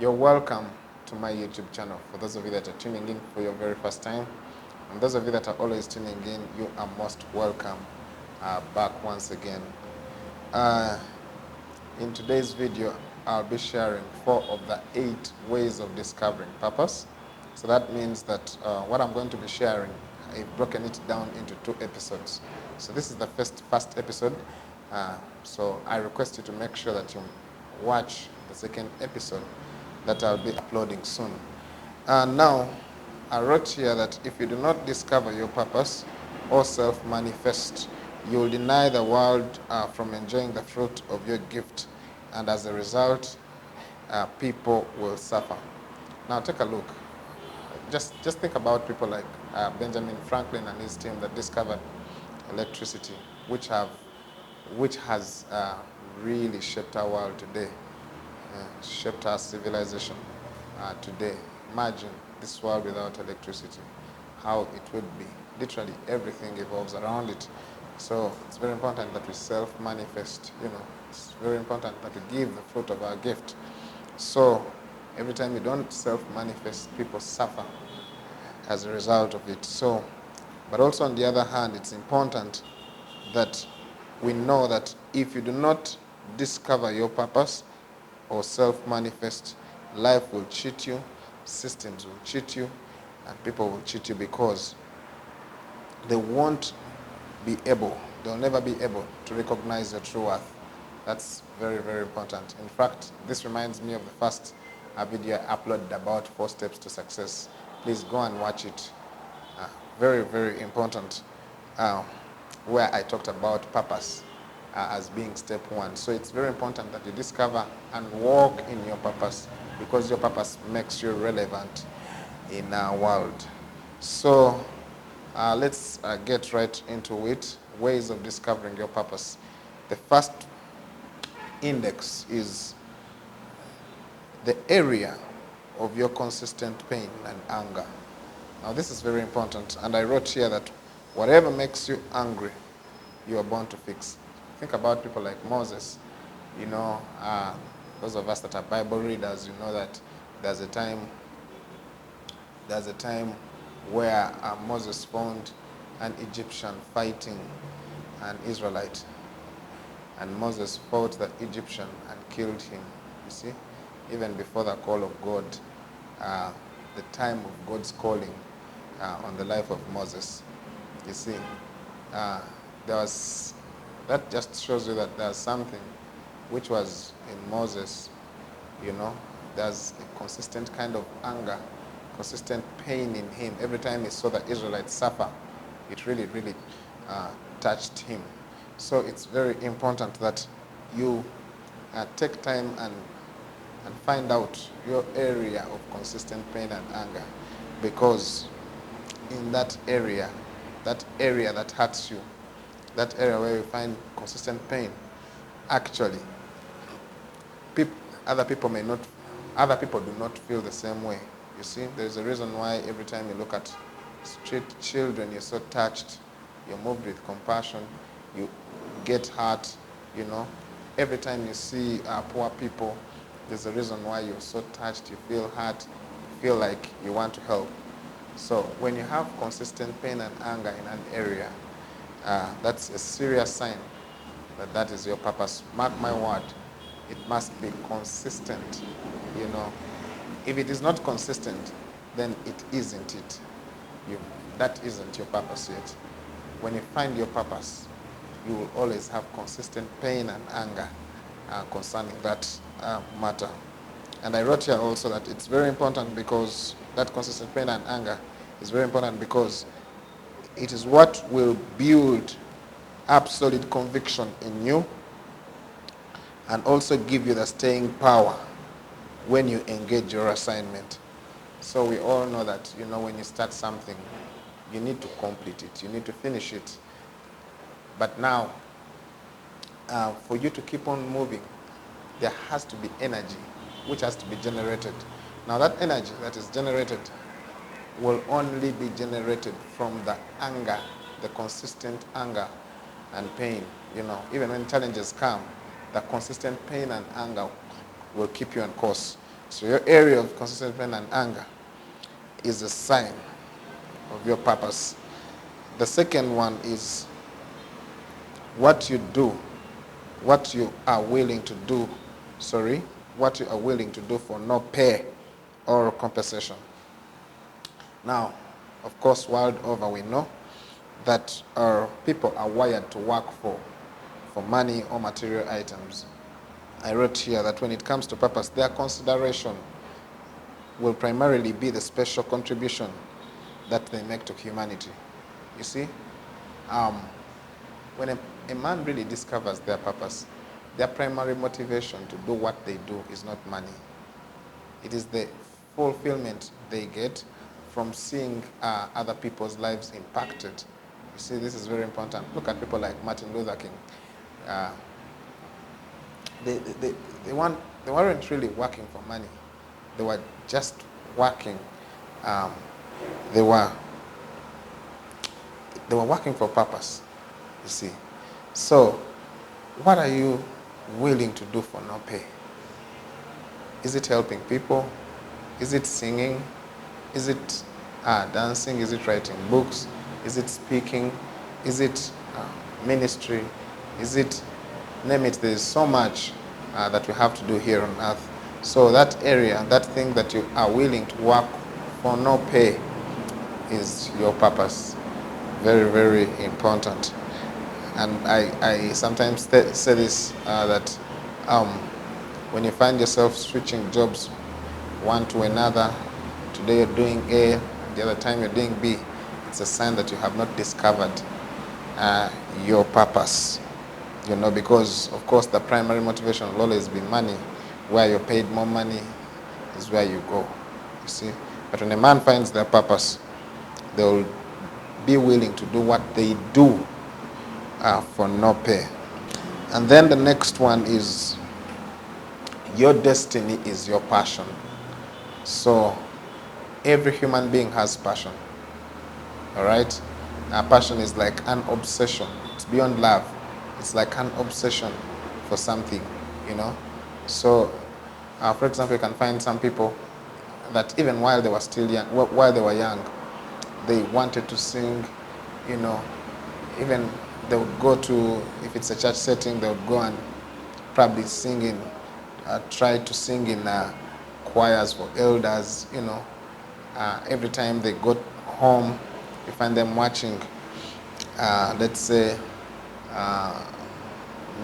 You're welcome to my YouTube channel. For those of you that are tuning in for your very first time, and those of you that are always tuning in, you are most welcome back once again. Uh, in today's video, I'll be sharing 4 of the 8 ways of discovering purpose. So that means that what I'm going to be sharing, I've broken it down into 2 episodes. So this is the first episode. So I request you to make sure that you watch the second episode that I'll be uploading soon. Now, I wrote here that if you do not discover your purpose or self-manifest, you will deny the world from enjoying the fruit of your gift, and as a result, people will suffer. Now, take a look. Just think about people like Benjamin Franklin and his team that discovered electricity, which has really shaped our world today, shaped our civilization today. Imagine this world without electricity, how it would be. Literally everything evolves around it. So it's very important that we self-manifest, It's very important that we give the fruit of our gift. So every time we don't self-manifest, people suffer as a result of it. So, but also on the other hand, it's important that we know that if you do not discover your purpose or self-manifest, life will cheat you, systems will cheat you, and people will cheat you because they won't be able, they'll never be able to recognize your true worth. That's very, very important. In fact, this reminds me of the first video I uploaded about 4 steps to success. Please go and watch it. Very, very important, where I talked about purpose as being step 1. So it's very important that you discover and walk in your purpose, because your purpose makes you relevant in our world. So let's get right into it. Ways of discovering your purpose. The first index is the area of your consistent pain and anger. Now this is very important, and I wrote here that whatever makes you angry, you are born to fix. Think about people like Moses. Those of us that are Bible readers, you know that there's a time where Moses found an Egyptian fighting an Israelite, and Moses fought the Egyptian and killed him. You see, even before the call of God, the time of God's calling on the life of Moses. You see, that just shows you that there's something which was in Moses. There's a consistent kind of anger, consistent pain in him. Every time he saw the Israelites suffer, it really, really touched him. So it's very important that you take time and find out your area of consistent pain and anger, because in that area that hurts you, that area where you find consistent pain, actually, other people do not feel the same way. You see, there's a reason why every time you look at street children, you're so touched, you're moved with compassion, you get hurt, Every time you see poor people, there's a reason why you're so touched, you feel hurt, you feel like you want to help. So when you have consistent pain and anger in an area, that's a serious sign that is your purpose. Mark my word, it must be consistent, If it is not consistent, then it isn't it. That isn't your purpose yet. When you find your purpose, you will always have consistent pain and anger concerning that matter. And I wrote here also that it's very important, because that consistent pain and anger is very important, because it is what will build absolute conviction in you and also give you the staying power when you engage your assignment. So we all know that, when you start something, you need to complete it, you need to finish it. But now, for you to keep on moving, there has to be energy which has to be generated. Now that energy that is generated will only be generated from the anger, the consistent anger and pain. Even when challenges come, the consistent pain and anger will keep you on course. So your area of consistent pain and anger is a sign of your purpose. The second one is what you do, what you are willing to do, what you are willing to do for no pay or compensation. Now, of course, world over we know that our people are wired to work for money or material items. I wrote here that when it comes to purpose, their consideration will primarily be the special contribution that they make to humanity. You see, when a man really discovers their purpose, their primary motivation to do what they do is not money. It is the fulfillment they get from seeing other people's lives impacted. You see, this is very important. Look at people like Martin Luther King. They weren't really working for money. They were just working. They were working for purpose. You see. So, what are you willing to do for no pay? Is it helping people? Is it singing? Is it dancing? Is it writing books? Is it speaking? Is it ministry? Is it, name it, there's so much that we have to do here on earth. So that area, that thing that you are willing to work for no pay is your purpose. Very, very important. And I sometimes say this, that when you find yourself switching jobs one to another, today you're doing A, the other time you're doing B, it's a sign that you have not discovered your purpose. You know, because of course the primary motivation will always be money. Where you're paid more money is where you go. You see? But when a man finds their purpose, they will be willing to do what they do for no pay. And then the next one is your destiny is your passion. So every human being has passion. All right? Passion is like an obsession. It's beyond love. It's like an obsession for something, you know. So, for example, you can find some people that even while they were still young, while they were young, they wanted to sing, you know. Even they would go to, if it's a church setting, they would go and probably sing in, try to sing in choirs for elders, you know. Every time they got home, you find them watching, let's say,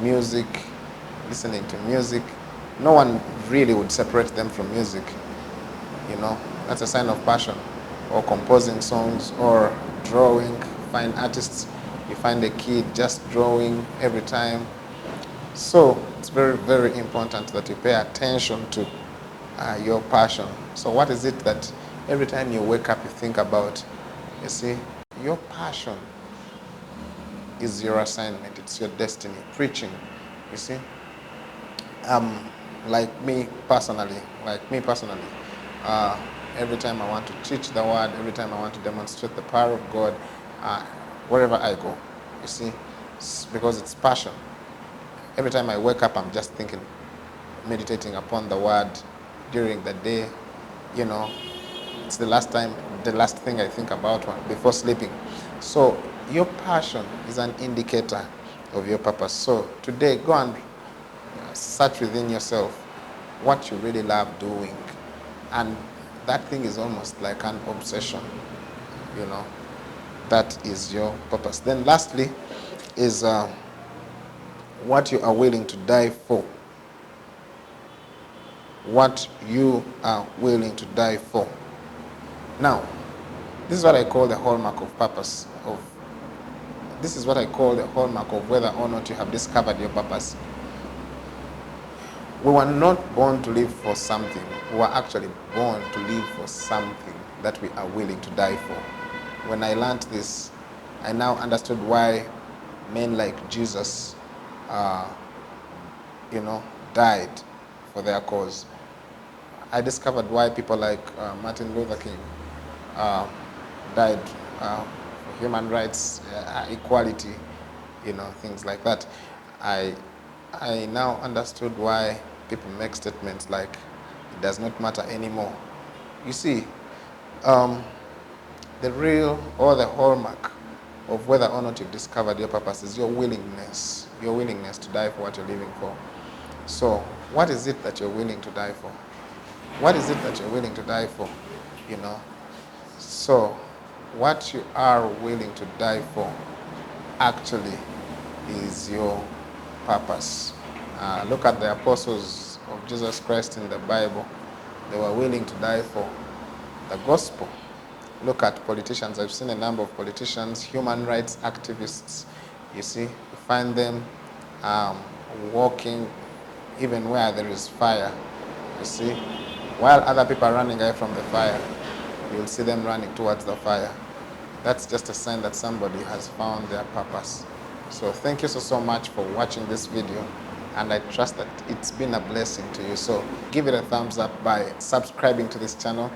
music, listening to music. No one really would separate them from music, you know. That's a sign of passion. Or composing songs, or drawing. Find artists, you find a kid just drawing every time. So it's very, very important that you pay attention to your passion. So what is it that every time you wake up you think about? You see, your passion is your assignment. It's your destiny. Preaching, you see. Like me personally, every time I want to teach the word, every time I want to demonstrate the power of God, wherever I go, you see, because it's passion. Every time I wake up, I'm just thinking, meditating upon the word during the day, you know. It's the last thing I think about before sleeping. So your passion is an indicator of your purpose. So today, go and search within yourself what you really love doing. And that thing is almost like an obsession, you know. That is your purpose. Then lastly is what you are willing to die for. What you are willing to die for. Now, this is what I call the hallmark of purpose. This is what I call the hallmark of whether or not you have discovered your purpose. We were not born to live for something. We were actually born to live for something that we are willing to die for. When I learned this, I now understood why men like Jesus, died for their cause. I discovered why people like Martin Luther King died for human rights, equality, things like that. I now understood why people make statements like it does not matter anymore. You see, um, the real or the hallmark of whether or not you've discovered your purpose is your willingness to die for what you're living for. So, what is it that you're willing to die for? What is it that you're willing to die for? You know? So, what you are willing to die for actually is your purpose. Look at the apostles of Jesus Christ in the Bible. They were willing to die for the gospel. Look at politicians. I've seen a number of politicians, human rights activists. You see, you find them walking even where there is fire. You see, while other people are running away from the fire, you'll see them running towards the fire. That's just a sign that somebody has found their purpose. So thank you so much for watching this video, and I trust that it's been a blessing to you. So give it a thumbs up by subscribing to this channel,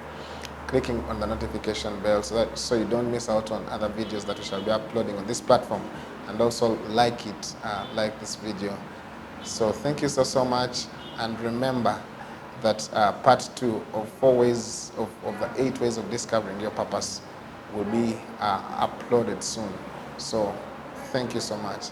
clicking on the notification bell so you don't miss out on other videos that we shall be uploading on this platform, and also like this video. So thank you so much, and remember that part 2 of 4 ways of the 8 ways of discovering your purpose will be uploaded soon. So thank you so much.